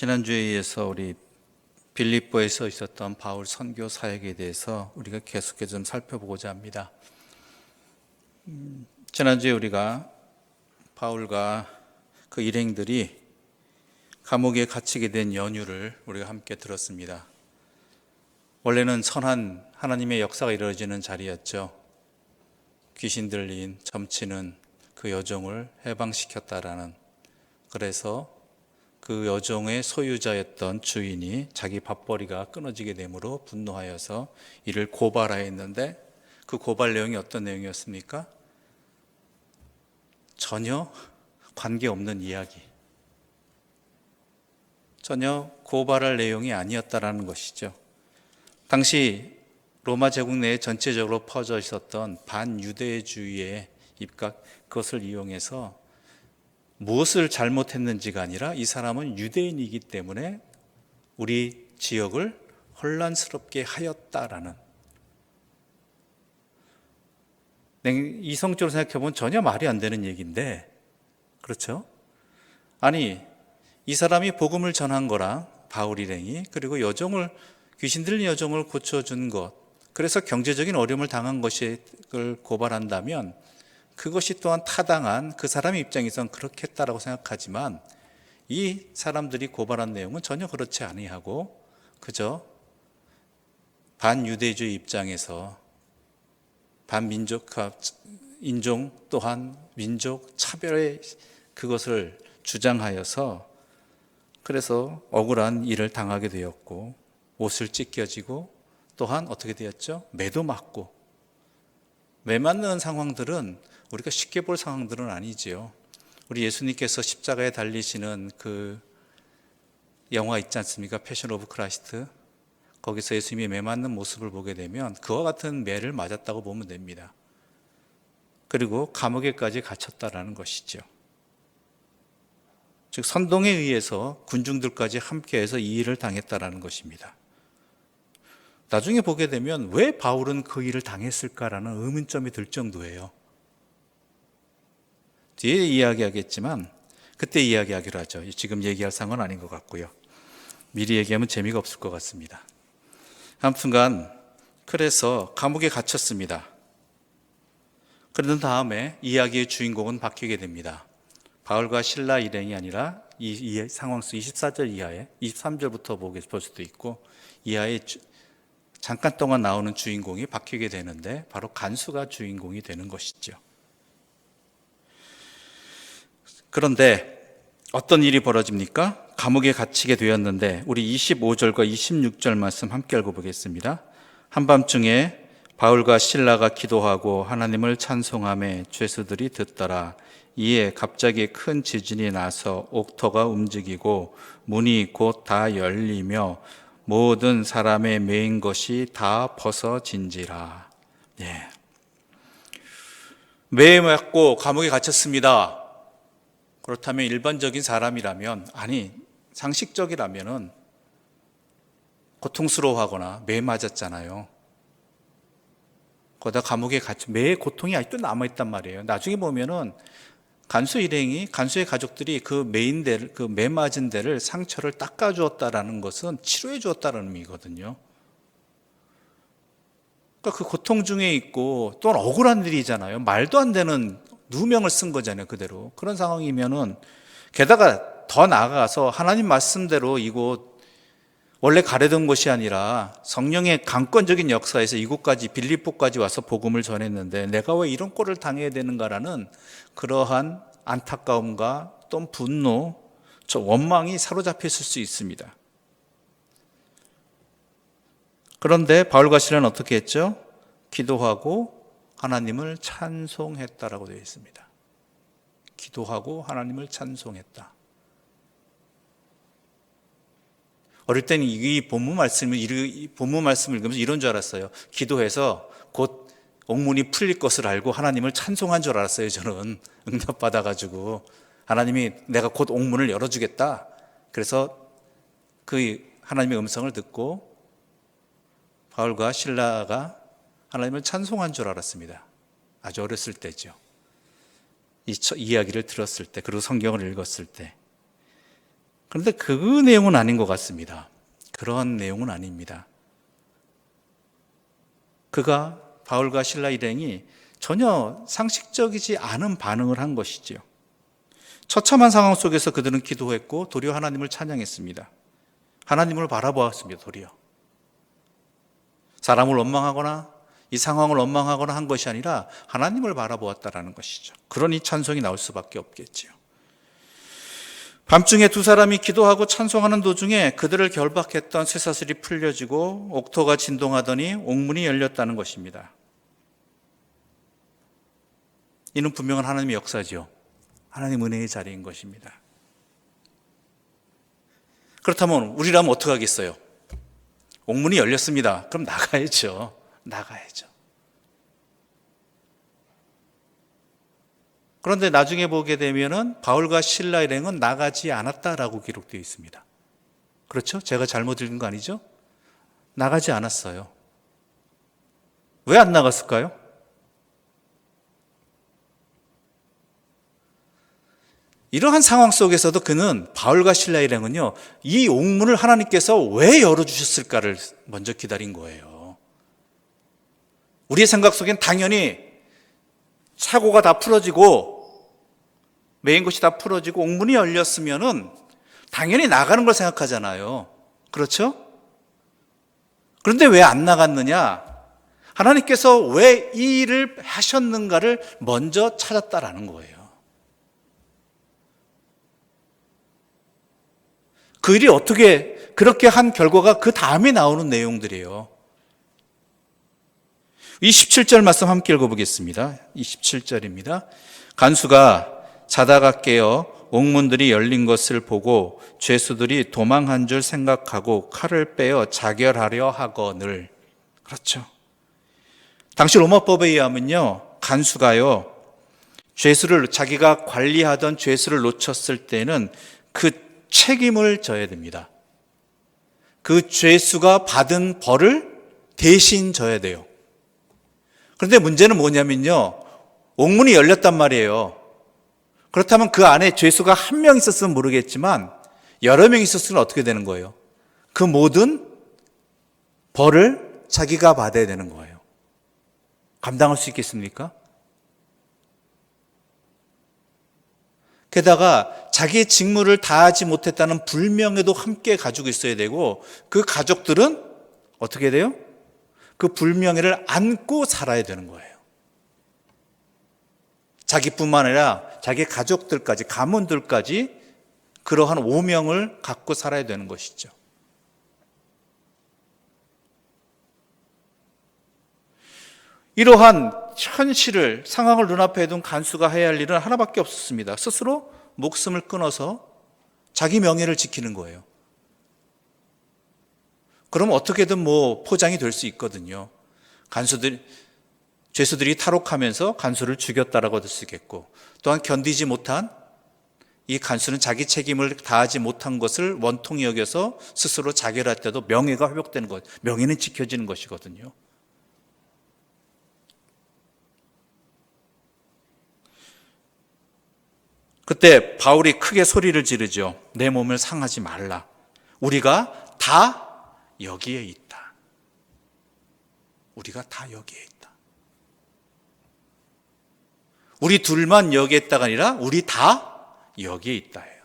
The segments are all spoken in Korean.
지난주에 이어서 우리 빌립보에서 있었던 바울 선교 사역에 대해서 우리가 계속해서 좀 살펴보고자 합니다. 지난주에 우리가 바울과 그 일행들이 감옥에 갇히게 된 연유를 우리가 함께 들었습니다. 원래는 선한 하나님의 역사가 이루어지는 자리였죠. 귀신 들린 점치는 그 여종을 해방시켰다라는, 그래서 그 여종의 소유자였던 주인이 자기 밥벌이가 끊어지게 되므로 분노하여서 이를 고발하였는데, 그 고발 내용이 어떤 내용이었습니까? 전혀 관계없는 이야기, 전혀 고발할 내용이 아니었다라는 것이죠. 당시 로마 제국 내에 전체적으로 퍼져 있었던 반유대주의의 입각, 그것을 이용해서 무엇을 잘못했는지가 아니라 이 사람은 유대인이기 때문에 우리 지역을 혼란스럽게 하였다라는, 이성적으로 생각해보면 전혀 말이 안 되는 얘기인데, 그렇죠? 아니, 이 사람이 복음을 전한 거랑 바울 일행이, 그리고 귀신 들린 여종을 고쳐준 것, 그래서 경제적인 어려움을 당한 것을 고발한다면 그것이 또한 타당한, 그 사람의 입장에선 그렇겠다라고 생각하지만, 이 사람들이 고발한 내용은 전혀 그렇지 아니하고 그저 반유대주의 입장에서 반민족화, 인종 또한 민족 차별의 그것을 주장하여서, 그래서 억울한 일을 당하게 되었고, 옷을 찢겨지고, 또한 어떻게 되었죠? 매도 맞고. 매 맞는 상황들은 우리가 쉽게 볼 상황들은 아니지요. 우리 예수님께서 십자가에 달리시는 그 영화 있지 않습니까? 패션 오브 크라이스트. 거기서 예수님이 매 맞는 모습을 보게 되면 그와 같은 매를 맞았다고 보면 됩니다. 그리고 감옥에까지 갇혔다라는 것이죠. 즉 선동에 의해서 군중들까지 함께해서 이 일을 당했다라는 것입니다. 나중에 보게 되면 왜 바울은 그 일을 당했을까라는 의문점이 들 정도예요. 뒤에 이야기하겠지만 그때 이야기하기로 하죠. 지금 얘기할 상황은 아닌 것 같고요. 미리 얘기하면 재미가 없을 것 같습니다. 아무튼간 그래서 감옥에 갇혔습니다. 그런 다음에 이야기의 주인공은 바뀌게 됩니다. 바울과 실라 일행이 아니라 이 상황 속 24절 이하에 23절부터 볼 수도 있고, 이하에 잠깐 동안 나오는 주인공이 바뀌게 되는데, 바로 간수가 주인공이 되는 것이죠. 그런데 어떤 일이 벌어집니까? 감옥에 갇히게 되었는데, 우리 25절과 26절 말씀 함께 읽어보겠습니다. 한밤중에 바울과 실라가 기도하고 하나님을 찬송하며 죄수들이 듣더라. 이에 갑자기 큰 지진이 나서 옥토가 움직이고 문이 곧 다 열리며 모든 사람의 매인 것이 다 벗어진지라. 매에 맞고 감옥에 갇혔습니다. 그렇다면 일반적인 사람이라면, 아니 상식적이라면은 고통스러워하거나 매 맞았잖아요. 거기다 감옥에 매의 고통이 아직도 남아있단 말이에요. 나중에 보면은 간수의 가족들이 그 매 맞은 데를, 상처를 닦아주었다라는 것은 치료해 주었다는 의미거든요. 그러니까 그 고통 중에 있고, 또한 억울한 일이잖아요. 말도 안 되는 누명을 쓴 거잖아요, 그대로. 그런 상황이면은, 게다가 더 나아가서 하나님 말씀대로 이곳 원래 가려던 곳이 아니라 성령의 강권적인 역사에서 이곳까지, 빌립보까지 와서 복음을 전했는데 내가 왜 이런 꼴을 당해야 되는가라는 그러한 안타까움과 또 분노, 원망이 사로잡혔을 수 있습니다. 그런데 바울과 실라는 어떻게 했죠? 기도하고 하나님을 찬송했다라고 되어 있습니다. 기도하고 하나님을 찬송했다. 어릴 때는 이 본문 말씀을 읽으면서 이런 줄 알았어요. 기도해서 곧 옥문이 풀릴 것을 알고 하나님을 찬송한 줄 알았어요. 저는 응답받아가지고 하나님이 내가 곧 옥문을 열어주겠다. 그래서 그 하나님의 음성을 듣고 바울과 실라가 하나님을 찬송한 줄 알았습니다. 아주 어렸을 때죠. 이 이야기를 들었을 때, 그리고 성경을 읽었을 때. 그런데 그 내용은 아닌 것 같습니다. 그런 내용은 아닙니다. 바울과 실라 일행이 전혀 상식적이지 않은 반응을 한 것이지요. 처참한 상황 속에서 그들은 기도했고 도리어 하나님을 찬양했습니다. 하나님을 바라보았습니다. 도리어 사람을 원망하거나 이 상황을 원망하거나 한 것이 아니라 하나님을 바라보았다라는 것이죠. 그러니 찬송이 나올 수밖에 없겠지요. 밤중에 두 사람이 기도하고 찬송하는 도중에 그들을 결박했던 쇠사슬이 풀려지고 옥토가 진동하더니 옥문이 열렸다는 것입니다. 이는 분명한 하나님의 역사지요. 하나님 은혜의 자리인 것입니다. 그렇다면 우리라면 어떻게 하겠어요? 옥문이 열렸습니다. 그럼 나가야죠. 그런데 나중에 보게 되면은 바울과 실라 일행은 나가지 않았다라고 기록되어 있습니다. 그렇죠? 제가 잘못 읽은 거 아니죠? 나가지 않았어요. 왜 안 나갔을까요? 이러한 상황 속에서도 바울과 실라 일행은요, 이 옥문을 하나님께서 왜 열어주셨을까를 먼저 기다린 거예요. 우리의 생각 속엔 당연히 사고가 다 풀어지고 메인 것이 다 풀어지고 옥문이 열렸으면은 당연히 나가는 걸 생각하잖아요. 그렇죠? 그런데 왜 안 나갔느냐? 하나님께서 왜 이 일을 하셨는가를 먼저 찾았다라는 거예요. 그 일이 어떻게 그렇게 한 결과가 그 다음에 나오는 내용들이에요. 27절 말씀 함께 읽어보겠습니다. 27절입니다. 간수가 자다가 깨어 옥문들이 열린 것을 보고 죄수들이 도망한 줄 생각하고 칼을 빼어 자결하려 하거늘. 그렇죠. 당시 로마법에 의하면요, 간수가요, 자기가 관리하던 죄수를 놓쳤을 때는 그 책임을 져야 됩니다. 그 죄수가 받은 벌을 대신 져야 돼요. 그런데 문제는 뭐냐면요, 옥문이 열렸단 말이에요. 그렇다면 그 안에 죄수가 한 명 있었으면 모르겠지만 여러 명 있었으면 어떻게 되는 거예요? 그 모든 벌을 자기가 받아야 되는 거예요. 감당할 수 있겠습니까? 게다가 자기의 직무를 다하지 못했다는 불명예도 함께 가지고 있어야 되고, 그 가족들은 어떻게 돼요? 그 불명예를 안고 살아야 되는 거예요. 자기뿐만 아니라 자기 가족들까지, 가문들까지 그러한 오명을 갖고 살아야 되는 것이죠. 이러한 현실을, 상황을 눈앞에 둔 간수가 해야 할 일은 하나밖에 없었습니다. 스스로 목숨을 끊어서 자기 명예를 지키는 거예요. 그럼 어떻게든 포장이 될 수 있거든요. 죄수들이 탈옥하면서 간수를 죽였다라고 할 수 있겠고, 또한 견디지 못한 이 간수는 자기 책임을 다하지 못한 것을 원통이 여겨서 스스로 자결할 때도 명예가 회복되는 것, 명예는 지켜지는 것이거든요. 그때 바울이 크게 소리를 지르죠. 내 몸을 상하지 말라. 우리가 다 여기에 있다. 우리가 다 여기에 있다. 우리 둘만 여기에 있다가 아니라 우리 다 여기에 있다예요.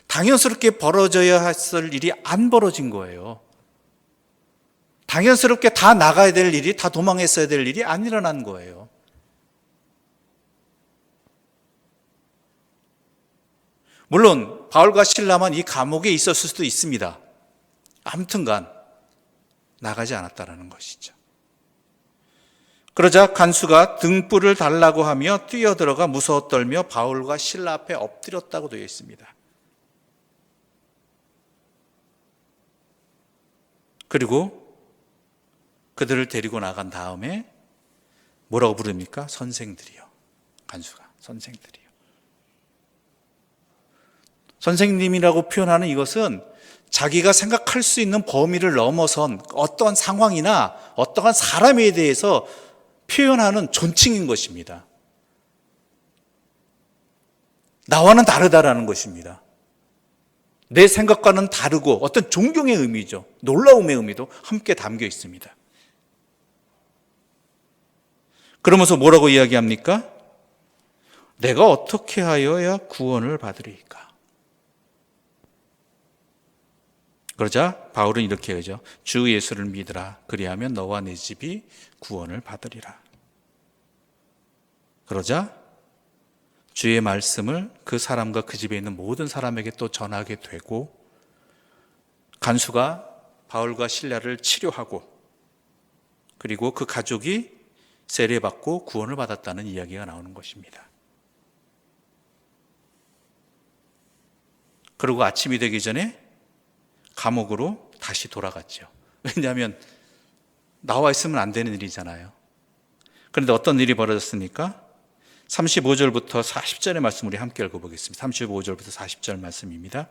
당연스럽게 벌어져야 했을 일이 안 벌어진 거예요. 당연스럽게 다 나가야 될 일이, 다 도망했어야 될 일이 안 일어난 거예요. 물론 바울과 실라만 이 감옥에 있었을 수도 있습니다. 아무튼간 나가지 않았다라는 것이죠. 그러자 간수가 등불을 달라고 하며 뛰어들어가 무서워 떨며 바울과 실라 앞에 엎드렸다고 되어 있습니다. 그리고 그들을 데리고 나간 다음에 뭐라고 부릅니까? 선생들이요. 간수가 선생들이요. 선생님이라고 표현하는 이것은 자기가 생각할 수 있는 범위를 넘어선 어떠한 상황이나 어떠한 사람에 대해서 표현하는 존칭인 것입니다. 나와는 다르다라는 것입니다. 내 생각과는 다르고 어떤 존경의 의미죠. 놀라움의 의미도 함께 담겨 있습니다. 그러면서 뭐라고 이야기합니까? 내가 어떻게 하여야 구원을 받으리까? 그러자 바울은 이렇게 하죠. 주 예수를 믿으라. 그리하면 너와 내 집이 구원을 받으리라. 그러자 주의 말씀을 그 사람과 그 집에 있는 모든 사람에게 또 전하게 되고, 간수가 바울과 실라를 치료하고, 그리고 그 가족이 세례받고 구원을 받았다는 이야기가 나오는 것입니다. 그리고 아침이 되기 전에 감옥으로 다시 돌아갔죠. 왜냐하면 나와 있으면 안 되는 일이잖아요. 그런데 어떤 일이 벌어졌습니까? 35절부터 40절의 말씀 우리 함께 읽어보겠습니다. 35절부터 40절 말씀입니다.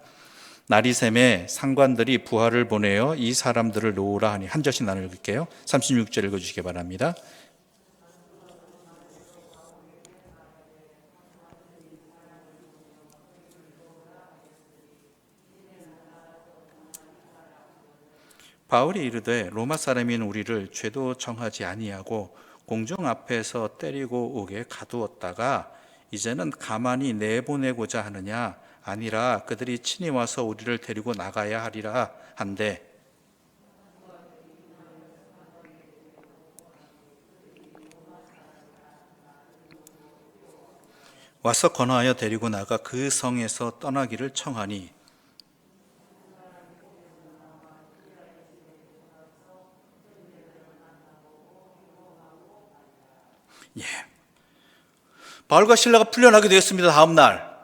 날이 새매 상관들이 부하를 보내어 이 사람들을 놓으라 하니, 한 절씩 나눠 읽을게요. 36절 읽어주시기 바랍니다. 바울이 이르되 로마 사람인 우리를 죄도 정하지 아니하고 공중 앞에서 때리고 오게 가두었다가 이제는 가만히 내보내고자 하느냐? 아니라 그들이 친히 와서 우리를 데리고 나가야 하리라 한데, 와서 권하여 데리고 나가 그 성에서 떠나기를 청하니, 예. 바울과 실라가 풀려나게 되었습니다. 다음 날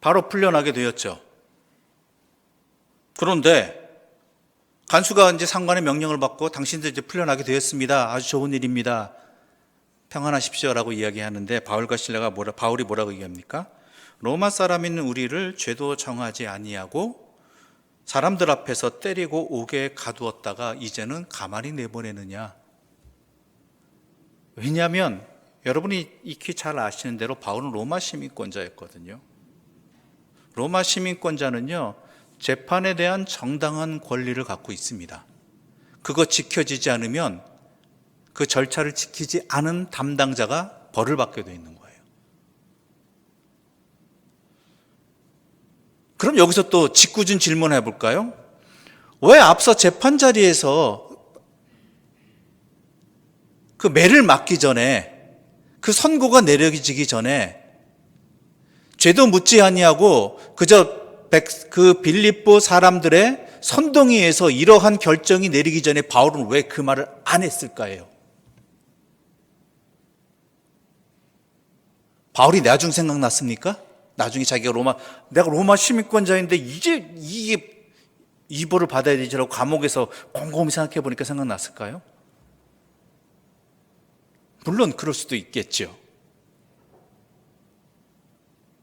바로 풀려나게 되었죠. 그런데 간수가 이제 상관의 명령을 받고 당신들 이제 풀려나게 되었습니다. 아주 좋은 일입니다. 평안하십시오라고 이야기하는데 바울이 뭐라고 얘기합니까? 로마 사람인 우리를 죄도 정하지 아니하고 사람들 앞에서 때리고 오게 가두었다가 이제는 가만히 내보내느냐? 왜냐하면 여러분이 익히 잘 아시는 대로 바울은 로마 시민권자였거든요. 로마 시민권자는요, 재판에 대한 정당한 권리를 갖고 있습니다. 그거 지켜지지 않으면 그 절차를 지키지 않은 담당자가 벌을 받게 되어 있는 거예요. 그럼 여기서 또 짓궂은 질문을 해볼까요? 왜 앞서 재판 자리에서 그 매를 맞기 전에, 그 선고가 내려지기 전에 죄도 묻지 아니하고 그저 그 빌립보 사람들의 선동의에서 이러한 결정이 내리기 전에 바울은 왜 그 말을 안 했을까요? 바울이 나중 생각났습니까? 나중에 자기가 내가 로마 시민권자인데 이제 이게 이 벌을 받아야 되지라고 감옥에서 곰곰이 생각해 보니까 생각났을까요? 물론 그럴 수도 있겠죠.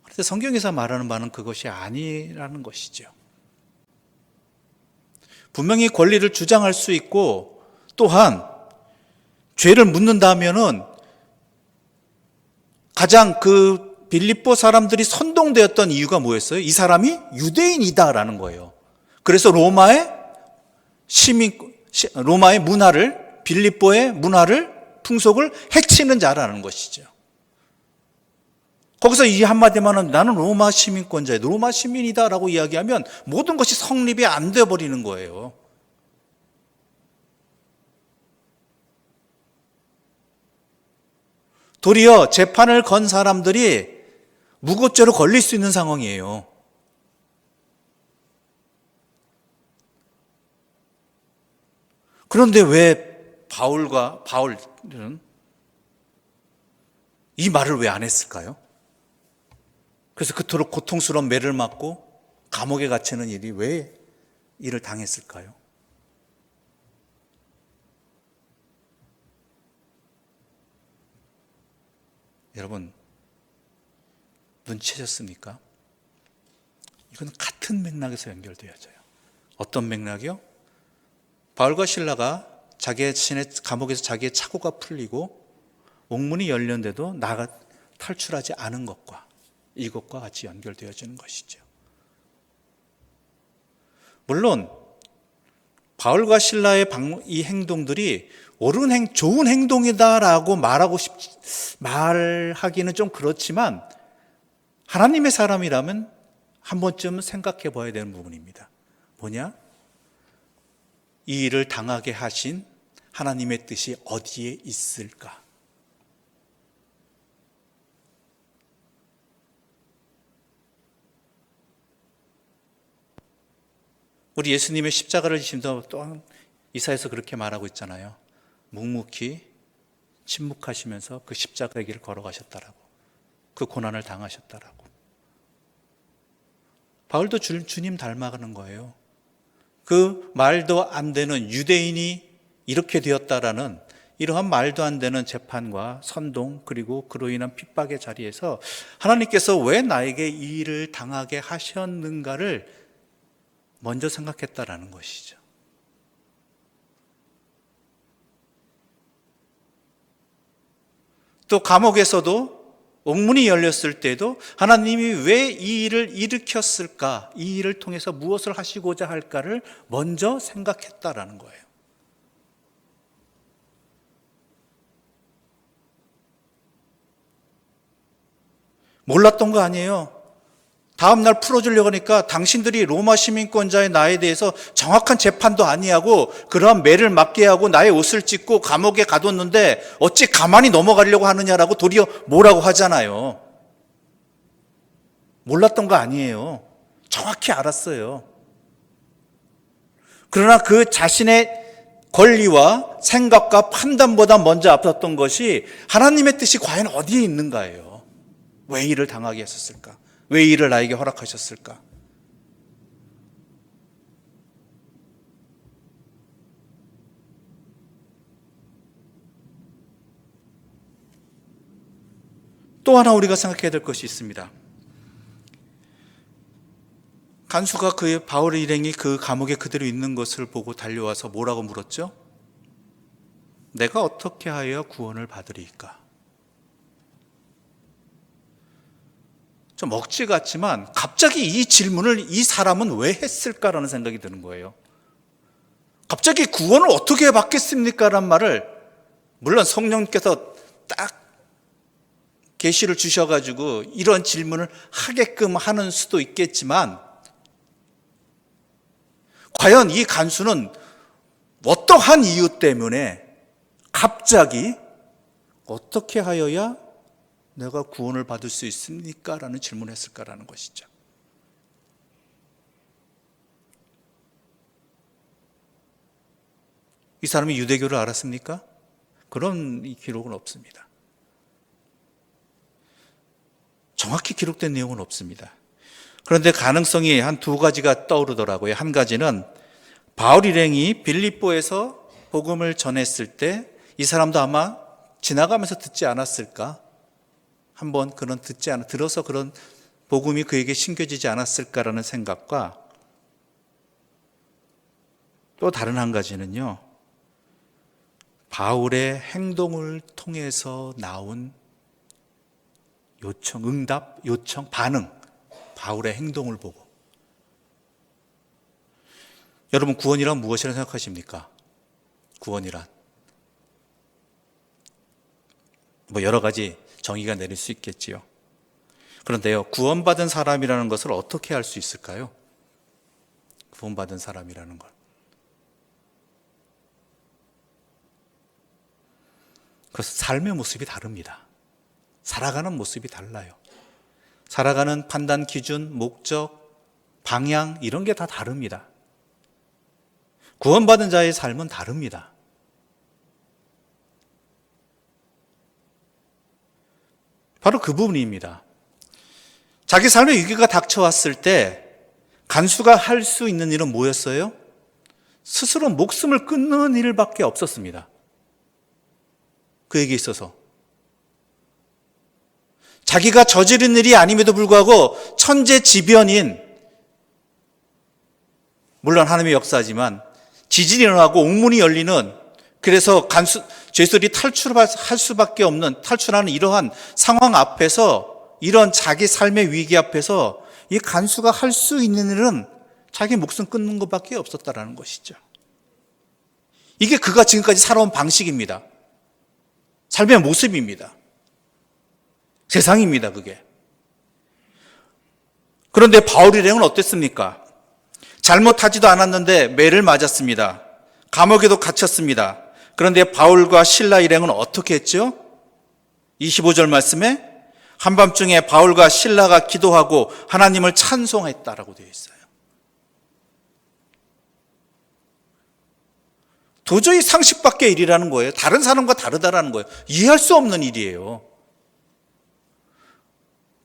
그런데 성경에서 말하는 바는 그것이 아니라는 것이죠. 분명히 권리를 주장할 수 있고, 또한 죄를 묻는다면은 가장 그 빌립보 사람들이 선동되었던 이유가 뭐였어요? 이 사람이 유대인이다라는 거예요. 그래서 로마의 문화를, 빌립보의 문화를, 풍속을 해치는 자라는 것이죠. 거기서 이 한마디만은 나는 로마 시민권자야, 로마 시민이다라고 이야기하면 모든 것이 성립이 안 되어버리는 거예요. 도리어 재판을 건 사람들이 무고죄로 걸릴 수 있는 상황이에요. 그런데 왜 바울은 이 말을 왜 안 했을까요? 그래서 그토록 고통스러운 매를 맞고 감옥에 갇히는 일이 왜 이를 당했을까요? 여러분, 눈치채셨습니까? 이건 같은 맥락에서 연결되어져요. 어떤 맥락이요? 바울과 실라가 감옥에서 자기의 착오가 풀리고 옥문이 열렸는데도 탈출하지 않은 것과 이것과 같이 연결되어지는 것이죠. 물론 바울과 실라의 이 행동들이 옳은 좋은 행동이다라고 말하기는 좀 그렇지만 하나님의 사람이라면 한 번쯤 생각해 봐야 되는 부분입니다. 뭐냐? 이 일을 당하게 하신 하나님의 뜻이 어디에 있을까? 우리 예수님의 십자가를 지심도 또한 이사야서 그렇게 말하고 있잖아요. 묵묵히 침묵하시면서 그 십자가의 길을 걸어가셨다라고, 그 고난을 당하셨다라고. 바울도 주님 닮아가는 거예요. 그 말도 안 되는 유대인이 이렇게 되었다라는 이러한 말도 안 되는 재판과 선동 그리고 그로 인한 핍박의 자리에서 하나님께서 왜 나에게 이 일을 당하게 하셨는가를 먼저 생각했다라는 것이죠. 또 감옥에서도 옥문이 열렸을 때도 하나님이 왜 이 일을 일으켰을까? 이 일을 통해서 무엇을 하시고자 할까를 먼저 생각했다라는 거예요. 몰랐던 거 아니에요. 다음 날 풀어주려고 하니까 당신들이 로마 시민권자의 나에 대해서 정확한 재판도 아니하고 그러한 매를 맞게 하고 나의 옷을 찢고 감옥에 가뒀는데 어찌 가만히 넘어가려고 하느냐라고 도리어 뭐라고 하잖아요. 몰랐던 거 아니에요. 정확히 알았어요. 그러나 그 자신의 권리와 생각과 판단보다 먼저 앞섰던 것이 하나님의 뜻이 과연 어디에 있는가예요. 왜 이를 당하게 했었을까? 왜 이 일을 나에게 허락하셨을까? 또 하나 우리가 생각해야 될 것이 있습니다. 간수가 바울의 일행이 그 감옥에 그대로 있는 것을 보고 달려와서 뭐라고 물었죠? 내가 어떻게 하여야 구원을 받으리까? 좀 억지 같지만 갑자기 이 질문을 이 사람은 왜 했을까라는 생각이 드는 거예요. 갑자기 구원을 어떻게 받겠습니까? 라는 말을 물론 성령께서 딱 계시를 주셔가지고 이런 질문을 하게끔 하는 수도 있겠지만 과연 이 간수는 어떠한 이유 때문에 갑자기 어떻게 하여야 내가 구원을 받을 수 있습니까? 라는 질문을 했을까라는 것이죠. 이 사람이 유대교를 알았습니까? 그런 기록은 없습니다. 정확히 기록된 내용은 없습니다. 그런데 가능성이 한 두 가지가 떠오르더라고요. 한 가지는 바울 일행이 빌립보에서 복음을 전했을 때 이 사람도 아마 지나가면서 듣지 않았을까? 한번 들어서 그런 복음이 그에게 심겨지지 않았을까라는 생각과 또 다른 한 가지는요, 바울의 행동을 통해서 나온 응답, 요청, 반응, 바울의 행동을 보고. 여러분, 구원이란 무엇이라고 생각하십니까? 구원이란 여러 가지 정의가 내릴 수 있겠지요. 그런데요, 구원받은 사람이라는 것을 어떻게 알 수 있을까요? 구원받은 사람이라는 걸. 그래서 삶의 모습이 다릅니다. 살아가는 모습이 달라요. 살아가는 판단 기준, 목적, 방향 이런 게 다 다릅니다. 구원받은 자의 삶은 다릅니다. 바로 그 부분입니다. 자기 삶에 위기가 닥쳐왔을 때 간수가 할 수 있는 일은 뭐였어요? 스스로 목숨을 끊는 일밖에 없었습니다. 그에게 있어서. 자기가 저지른 일이 아님에도 불구하고 천재지변인, 물론 하나님의 역사지만 지진이 일어나고 옥문이 열리는, 그래서 죄수들이 탈출할 수밖에 없는, 탈출하는 이러한 상황 앞에서 이런 자기 삶의 위기 앞에서 이 간수가 할 수 있는 일은 자기 목숨 끊는 것밖에 없었다라는 것이죠. 이게 그가 지금까지 살아온 방식입니다. 삶의 모습입니다. 세상입니다, 그게. 그런데 바울 일행은 어땠습니까? 잘못하지도 않았는데 매를 맞았습니다. 감옥에도 갇혔습니다. 그런데 바울과 실라 일행은 어떻게 했죠? 25절 말씀에 한밤중에 바울과 실라가 기도하고 하나님을 찬송했다라고 되어 있어요. 도저히 상식 밖의 일이라는 거예요. 다른 사람과 다르다라는 거예요. 이해할 수 없는 일이에요.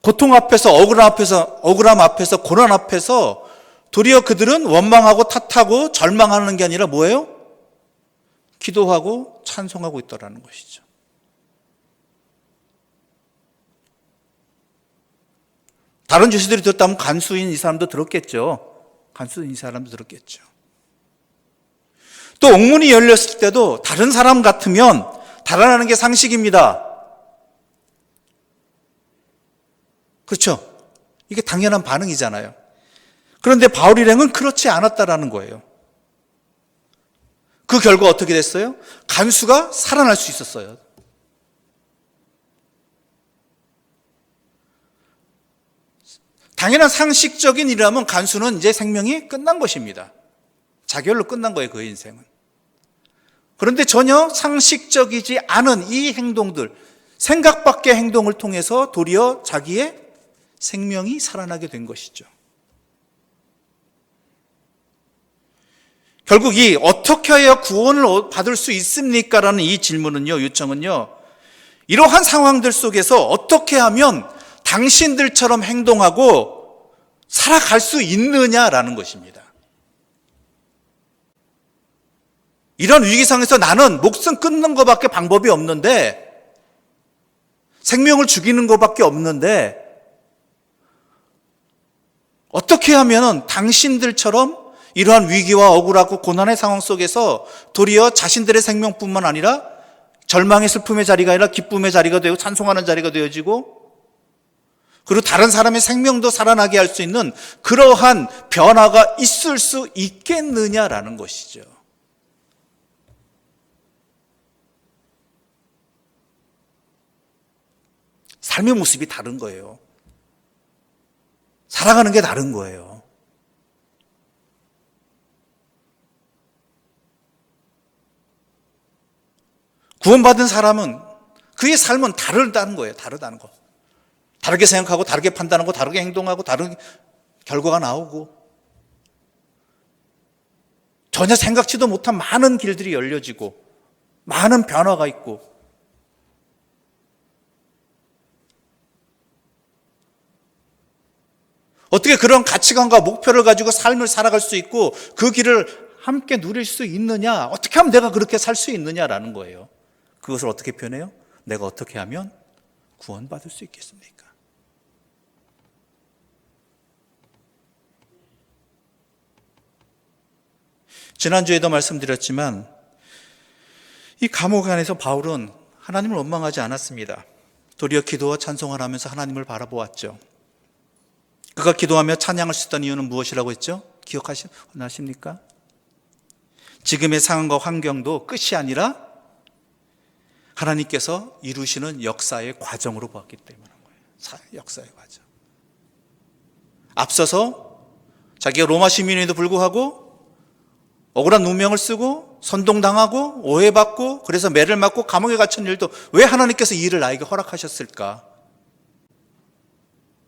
고통 앞에서, 억울함 앞에서, 고난 앞에서 도리어 그들은 원망하고 탓하고 절망하는 게 아니라 뭐예요? 기도하고 찬송하고 있더라는 것이죠. 다른 주시들이 들었다면 간수인 이 사람도 들었겠죠. 간수인 이 사람도 들었겠죠. 또 옥문이 열렸을 때도 다른 사람 같으면 달아나는 게 상식입니다. 그렇죠? 이게 당연한 반응이잖아요. 그런데 바울 일행은 그렇지 않았다라는 거예요. 그 결과 어떻게 됐어요? 간수가 살아날 수 있었어요. 당연한 상식적인 일이라면 간수는 이제 생명이 끝난 것입니다. 자결로 끝난 거예요, 그의 인생은. 그런데 전혀 상식적이지 않은 이 행동들, 생각 밖의 행동을 통해서 도리어 자기의 생명이 살아나게 된 것이죠. 결국 이 어떻게 해야 구원을 받을 수 있습니까? 라는 이 질문은요, 요청은요, 이러한 상황들 속에서 어떻게 하면 당신들처럼 행동하고 살아갈 수 있느냐라는 것입니다. 이런 위기상에서 나는 목숨 끊는 것밖에 방법이 없는데, 생명을 죽이는 것밖에 없는데, 어떻게 하면 당신들처럼 이러한 위기와 억울하고 고난의 상황 속에서 도리어 자신들의 생명뿐만 아니라 절망의 슬픔의 자리가 아니라 기쁨의 자리가 되고 찬송하는 자리가 되어지고, 그리고 다른 사람의 생명도 살아나게 할 수 있는 그러한 변화가 있을 수 있겠느냐라는 것이죠. 삶의 모습이 다른 거예요. 살아가는 게 다른 거예요. 구원받은 사람은 그의 삶은 다르다는 거예요. 다르다는 거. 다르게 생각하고 다르게 판단하고 다르게 행동하고 다른 결과가 나오고 전혀 생각지도 못한 많은 길들이 열려지고 많은 변화가 있고, 어떻게 그런 가치관과 목표를 가지고 삶을 살아갈 수 있고 그 길을 함께 누릴 수 있느냐, 어떻게 하면 내가 그렇게 살 수 있느냐라는 거예요. 그것을 어떻게 표현해요? 내가 어떻게 하면 구원받을 수 있겠습니까? 지난주에도 말씀드렸지만 이 감옥 안에서 바울은 하나님을 원망하지 않았습니다. 도리어 기도와 찬송을 하면서 하나님을 바라보았죠. 그가 기도하며 찬양할 수 있던 이유는 무엇이라고 했죠? 기억하십니까? 지금의 상황과 환경도 끝이 아니라 하나님께서 이루시는 역사의 과정으로 보았기 때문인 거예요. 역사의 과정. 앞서서 자기가 로마 시민에도 불구하고 억울한 누명을 쓰고 선동당하고 오해받고 그래서 매를 맞고 감옥에 갇힌 일도 왜 하나님께서 이 일을 나에게 허락하셨을까?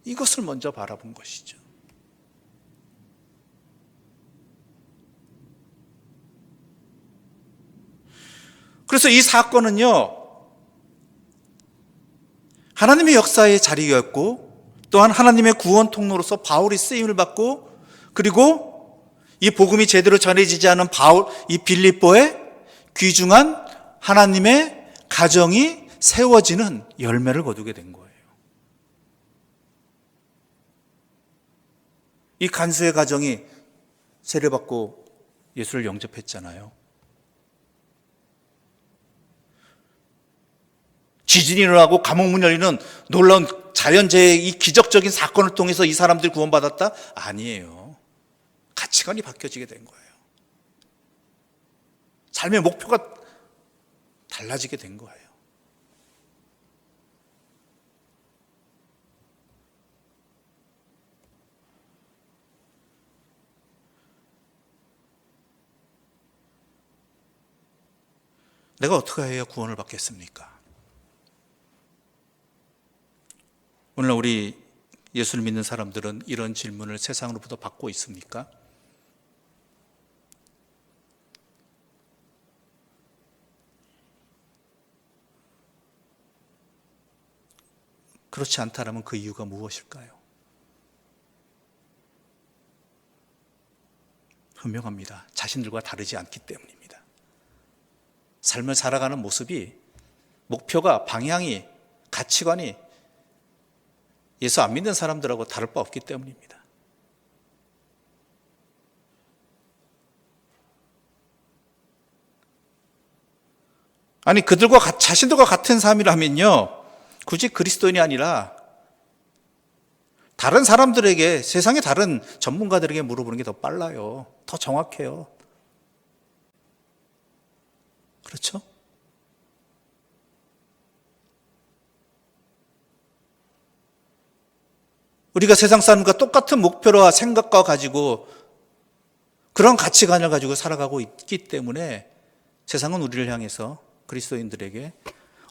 이것을 먼저 바라본 것이죠. 그래서 이 사건은요, 하나님의 역사의 자리였고 또한 하나님의 구원 통로로서 바울이 쓰임을 받고, 그리고 이 복음이 제대로 전해지지 않은 이 빌립보의 귀중한 하나님의 가정이 세워지는 열매를 거두게 된 거예요. 이 간수의 가정이 세례받고 예수를 영접했잖아요. 지진이 일어나고 감옥 문 열리는 놀라운 자연재해의 이 기적적인 사건을 통해서 이 사람들이 구원받았다? 아니에요. 가치관이 바뀌어지게 된 거예요. 삶의 목표가 달라지게 된 거예요. 내가 어떻게 해야 구원을 받겠습니까? 오늘날 우리 예수를 믿는 사람들은 이런 질문을 세상으로부터 받고 있습니까? 그렇지 않다면 그 이유가 무엇일까요? 분명합니다. 자신들과 다르지 않기 때문입니다. 삶을 살아가는 모습이, 목표가, 방향이, 가치관이 예수 안 믿는 사람들하고 다를 바 없기 때문입니다. 아니, 자신들과 같은 삶이라면요, 굳이 그리스도인이 아니라 다른 사람들에게, 세상의 다른 전문가들에게 물어보는 게 더 빨라요. 더 정확해요. 그렇죠? 우리가 세상 사람과 똑같은 목표와 생각과 가지고 그런 가치관을 가지고 살아가고 있기 때문에 세상은 우리를 향해서, 그리스도인들에게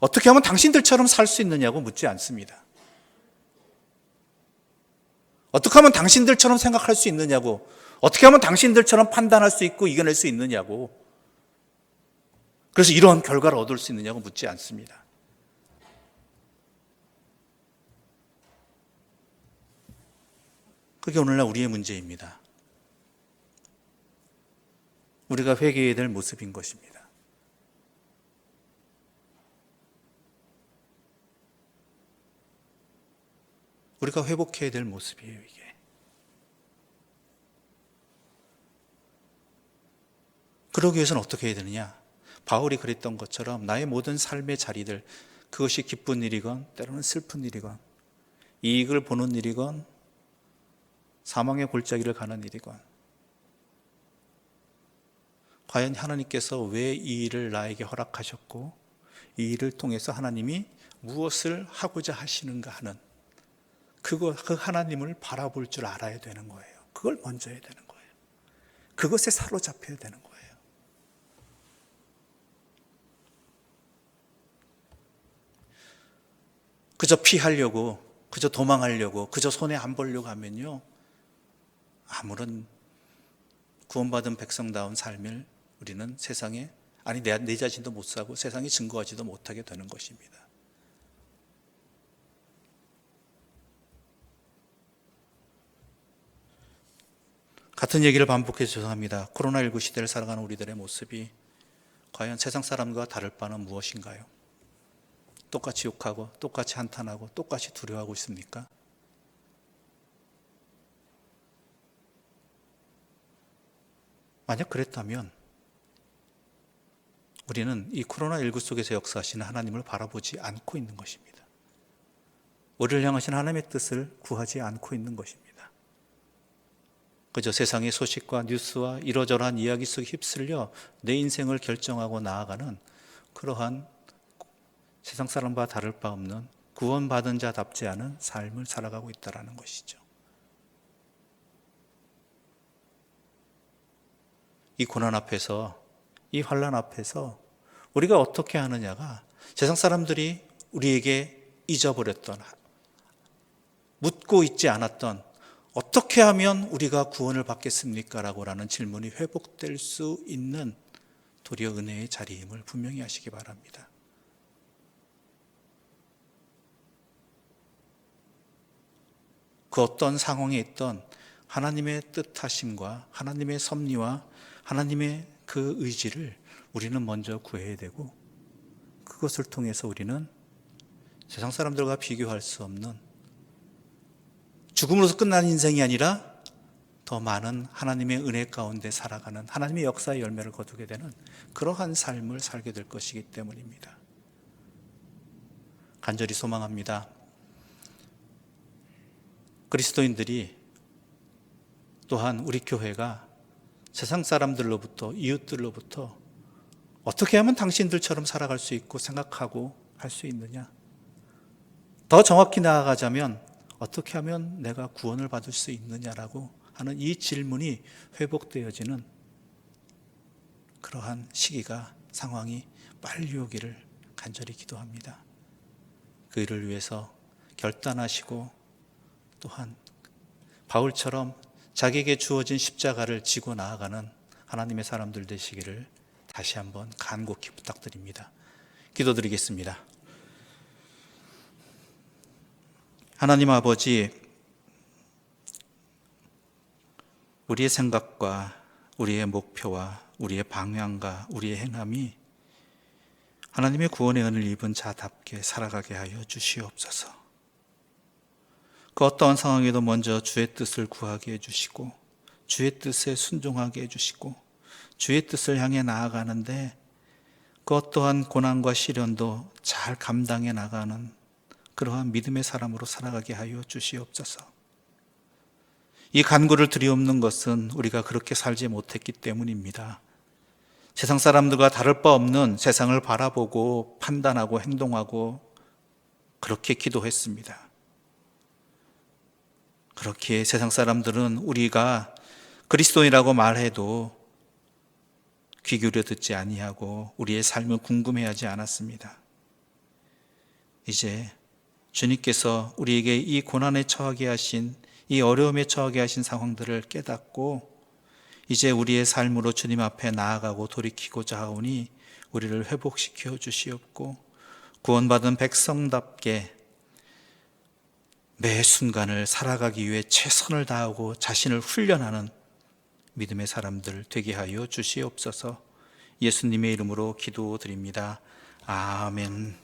어떻게 하면 당신들처럼 살 수 있느냐고 묻지 않습니다. 어떻게 하면 당신들처럼 생각할 수 있느냐고, 어떻게 하면 당신들처럼 판단할 수 있고 이겨낼 수 있느냐고, 그래서 이러한 결과를 얻을 수 있느냐고 묻지 않습니다. 그게 오늘날 우리의 문제입니다. 우리가 회개해야 될 모습인 것입니다. 우리가 회복해야 될 모습이에요, 이게. 그러기 위해서는 어떻게 해야 되느냐? 바울이 그랬던 것처럼 나의 모든 삶의 자리들, 그것이 기쁜 일이건 때로는 슬픈 일이건, 이익을 보는 일이건 사망의 골짜기를 가는 일이건, 과연 하나님께서 왜 이 일을 나에게 허락하셨고 이 일을 통해서 하나님이 무엇을 하고자 하시는가 하는 그 하나님을 바라볼 줄 알아야 되는 거예요. 그걸 먼저 해야 되는 거예요. 그것에 사로잡혀야 되는 거예요. 그저 피하려고, 그저 도망하려고, 그저 손해 안 보려고 하면요, 아무런 구원받은 백성다운 삶을 우리는 세상에, 아니 내 자신도 못 사고 세상에 증거하지도 못하게 되는 것입니다. 같은 얘기를 반복해서 죄송합니다. 코로나19 시대를 살아가는 우리들의 모습이 과연 세상 사람과 다를 바는 무엇인가요? 똑같이 욕하고 똑같이 한탄하고 똑같이 두려워하고 있습니까? 만약 그랬다면 우리는 이 코로나19 속에서 역사하시는 하나님을 바라보지 않고 있는 것입니다. 우리를 향하신 하나님의 뜻을 구하지 않고 있는 것입니다. 그저 세상의 소식과 뉴스와 이러저러한 이야기 속에 휩쓸려 내 인생을 결정하고 나아가는 그러한 세상 사람과 다를 바 없는 구원받은 자답지 않은 삶을 살아가고 있다는 것이죠. 이 고난 앞에서, 이 환난 앞에서 우리가 어떻게 하느냐가 세상 사람들이 우리에게 잊어버렸던, 묻고 있지 않았던 어떻게 하면 우리가 구원을 받겠습니까? 라는 질문이 회복될 수 있는 도리어 은혜의 자리임을 분명히 하시기 바랍니다. 그 어떤 상황에 있던 하나님의 뜻하심과 하나님의 섭리와 하나님의 그 의지를 우리는 먼저 구해야 되고, 그것을 통해서 우리는 세상 사람들과 비교할 수 없는, 죽음으로서 끝난 인생이 아니라 더 많은 하나님의 은혜 가운데 살아가는, 하나님의 역사의 열매를 거두게 되는 그러한 삶을 살게 될 것이기 때문입니다. 간절히 소망합니다. 그리스도인들이 또한 우리 교회가 세상 사람들로부터, 이웃들로부터 어떻게 하면 당신들처럼 살아갈 수 있고 생각하고 할 수 있느냐? 더 정확히 나아가자면 어떻게 하면 내가 구원을 받을 수 있느냐라고 하는 이 질문이 회복되어지는 그러한 시기가, 상황이 빨리 오기를 간절히 기도합니다. 그 일을 위해서 결단하시고 또한 바울처럼 자기에게 주어진 십자가를 지고 나아가는 하나님의 사람들 되시기를 다시 한번 간곡히 부탁드립니다. 기도드리겠습니다. 하나님 아버지, 우리의 생각과 우리의 목표와 우리의 방향과 우리의 행함이 하나님의 구원의 은혜를 입은 자답게 살아가게 하여 주시옵소서. 그 어떠한 상황에도 먼저 주의 뜻을 구하게 해주시고 주의 뜻에 순종하게 해주시고 주의 뜻을 향해 나아가는데 그 어떠한 고난과 시련도 잘 감당해 나가는 그러한 믿음의 사람으로 살아가게 하여 주시옵소서. 이 간구를 드리옵는 것은 우리가 그렇게 살지 못했기 때문입니다. 세상 사람들과 다를 바 없는 세상을 바라보고 판단하고 행동하고 그렇게 기도했습니다. 그렇게 세상 사람들은 우리가 그리스도인이라고 말해도 귀 기울여 듣지 아니하고 우리의 삶을 궁금해하지 않았습니다. 이제 주님께서 우리에게 이 고난에 처하게 하신, 이 어려움에 처하게 하신 상황들을 깨닫고 이제 우리의 삶으로 주님 앞에 나아가고 돌이키고자 하오니 우리를 회복시켜 주시옵고 구원받은 백성답게 매 순간을 살아가기 위해 최선을 다하고 자신을 훈련하는 믿음의 사람들 되게 하여 주시옵소서. 예수님의 이름으로 기도드립니다. 아멘.